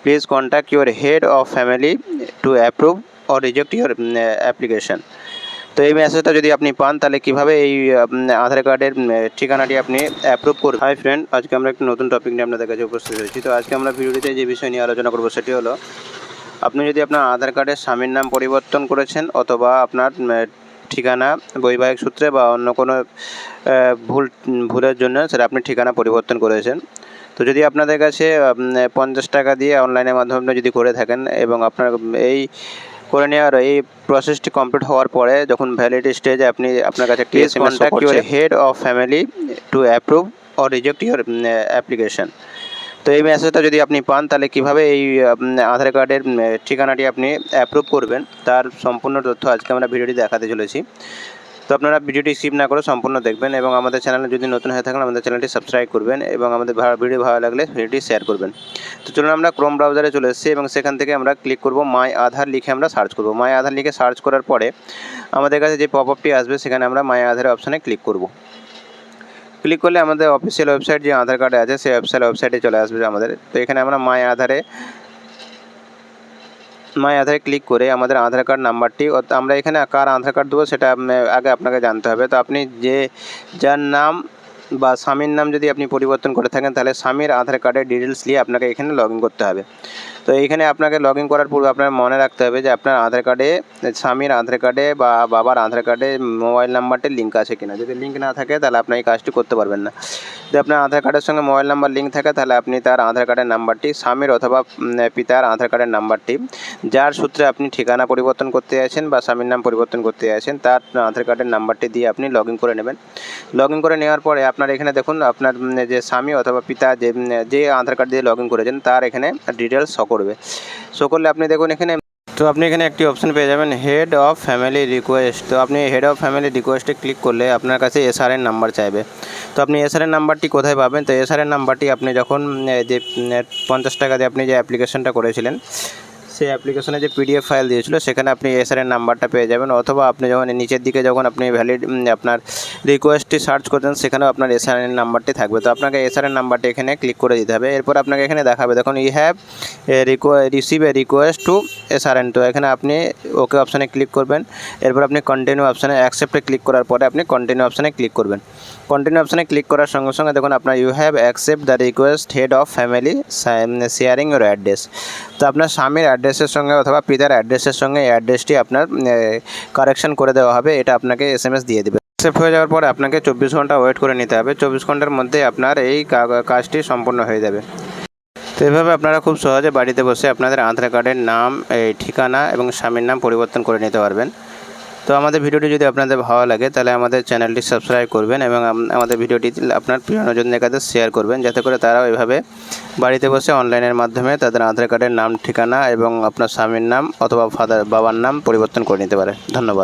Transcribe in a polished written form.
Please contact your head of family two approve or reject your application. তো এই মেসেজটা যদি আপনি পান তাহলে কীভাবে এই আধার কার্ডের ঠিকানাটি আপনি অ্যাপ্রুভ করবেন। হাই ফ্রেন্ড, আজকে আমরা একটি নতুন টপিক নিয়ে আপনাদের কাছে উপস্থিত হয়েছি। তো আজকে আমরা ভিডিওটিতে যে বিষয় নিয়ে আলোচনা করব সেটি হলো, আপনি যদি আপনার আধার কার্ডের স্বামীর নাম পরিবর্তন করেছেন অথবা আপনার ঠিকানা বৈবাহিক সূত্রে বা অন্য কোনো ভুলের জন্য সেটা আপনি ঠিকানা পরিবর্তন করেছেন, তো যদি আপনাদের কাছে 50 টাকা দিয়ে অনলাইনের মাধ্যমে যদি করে থাকেন এবং আপনার এই করে নেওয়ার এই প্রসেসটি কমপ্লিট হওয়ার পরে যখন ভ্যালিডিটি স্টেজে আপনার কাছে please contact your head of family two approve or reject your application. তো এই মেসেজটা যদি আপনি পান তাহলে কীভাবে এই আধার কার্ডের ঠিকানাটি আপনি অ্যাপ্রুভ করবেন তার সম্পূর্ণ তথ্য আজকে আমরা ভিডিওটি দেখাতে চলেছি। তো আপনারা ভিডিওটি স্কিপ না করে সম্পূর্ণ দেখবেন এবং আমাদের চ্যানেলে যদি নতুন হয়ে থাকেন আমাদের চ্যানেলটি সাবস্ক্রাইব করবেন এবং আমাদের ভিডিও ভালো লাগলে ভিডিওটি শেয়ার করবেন। তো চলুন আমরা ক্রোম ব্রাউজারে চলে এসেছি এবং সেখান থেকে আমরা ক্লিক করব মাই আধার লিখে আমরা সার্চ করব। মাই আধার লিখে সার্চ করার পরে আমাদের কাছে যে পপ আপটি আসবে সেখানে আমরা মাই আধার অপশানে ক্লিক করব। ক্লিক করলে আমাদের অফিসিয়াল ওয়েবসাইট যে আধার কার্ডে আছে সেই অফিসিয়াল ওয়েবসাইটে চলে আসবে আমাদের। তো এখানে আমরা মাই আধারে ক্লিক করে আমাদের আধার কার্ড নাম্বারটি, আমরা এখানে কার আধার কার্ড দেবো সেটা আগে আপনাকে জানতে হবে। তো আপনি যার নাম বা স্বামীর নাম যদি আপনি পরিবর্তন করে থাকেন তাহলে স্বামীর আধার কার্ডের ডিটেলস নিয়ে আপনাকে এখানে লগ ইন করতে হবে। তো এইখানে আপনাকে লগ ইন করার পূর্বে আপনার মনে রাখতে হবে যে আপনার আধার কার্ডে স্বামীর আধার কার্ডে বা বাবার আধার কার্ডে মোবাইল নাম্বারটি লিঙ্ক আছে কিনা। যদি লিঙ্ক না থাকে তাহলে আপনি এই কাজটি করতে পারবেন না। যদি আপনার আধার কার্ডের সঙ্গে মোবাইল নাম্বার লিঙ্ক থাকে তাহলে আপনি তার আধার কার্ডের নাম্বারটি, স্বামীর অথবা পিতার আধার কার্ডের নাম্বারটি, যার সূত্রে আপনি ঠিকানা পরিবর্তন করতে আছেন বা স্বামীর নাম পরিবর্তন করতে আছেন তার আধার কার্ডের নাম্বারটি দিয়ে আপনি লগ ইন করে নেবেন। লগ ইন করে নেওয়ার পরে আপনার এখানে দেখুন আপনার যে স্বামী অথবা পিতা যে আধার কার্ড দিয়ে লগ ইন করেছেন তার এখানে ডিটেলস শো করবে। শো করলে আপনি দেখুন এখানে, তো আপনি এখানে একটি অপশন পেয়ে যাবেন হেড অফ ফ্যামিলি রিকোয়েস্ট। তো আপনি হেড অফ ফ্যামিলি রিকোয়েস্টে ক্লিক করলে আপনার কাছে এসআরএন নাম্বার চাইবে। তো আপনি এসআরএন নাম্বারটি কোথায় পাবেন? তো এসআরএন নাম্বারটি আপনি যখন যে 50 টাকা দিয়ে আপনি যে অ্যাপ্লিকেশনটা করেছিলেন সেই অ্যাপ্লিকেশনে যে পিডিএফ ফাইল দিয়েছিল সেখানে আপনি এসআরএন নাম্বারটা পেয়ে যাবেন, অথবা আপনি যখন নিচের দিকে যখন আপনি আপনার রিকোয়েস্টটি সার্চ করতেন সেখানেও আপনার এসআরএন নাম্বারটি থাকবে। তো আপনাকে এসআরএন নাম্বারটি এখানে ক্লিক করে দিতে হবে। এরপর আপনাকে এখানে দেখাবে দেখুন you have receive a request to SRN. তো এখানে আপনি ওকে অপশানে ক্লিক করবেন। এরপর আপনি কন্টিনিউ অপশানে অ্যাকসেপ্টে ক্লিক করার পরে আপনি কন্টিনিউ অপশানে ক্লিক করবেন। কন্টিনিউ অপশানে ক্লিক করার সঙ্গে সঙ্গে দেখুন আপনার you have accept the request head of family sharing your address. তো আপনার স্বামীর অ্যাড্রেসের সঙ্গে অথবা পিতার অ্যাড্রেসের সঙ্গে এই অ্যাড্রেসটি আপনার কারেকশন করে দেওয়া হবে, এটা আপনাকে SMS দিয়ে দেবে। অ্যাকসেপ্ট হয়ে যাওয়ার পরে আপনাকে 24 ঘন্টা ওয়েট করে নিতে হবে। 24 ঘন্টার মধ্যে আপনার এই কাজটি সম্পূর্ণ হয়ে যাবে। তো এভাবে আপনারা খুব সহজে বাড়িতে বসে আপনাদের আধার কার্ডের নাম, এই ঠিকানা এবং স্বামীর নাম পরিবর্তন করে নিতে পারবেন। তো আমাদের ভিডিওটি যদি আপনাদের ভালো লাগে তাহলে আমাদের চ্যানেলটি সাবস্ক্রাইব করবেন এবং আমাদের ভিডিওটি আপনার প্রিয়জনদের কাছে শেয়ার করবেন, যাতে করে তারাও এভাবে বাড়িতে বসে অনলাইনের মাধ্যমে তাদের আধার কার্ডের নাম, ঠিকানা এবং আপনার স্বামীর নাম অথবা বাবার নাম পরিবর্তন করে নিতে পারে। ধন্যবাদ।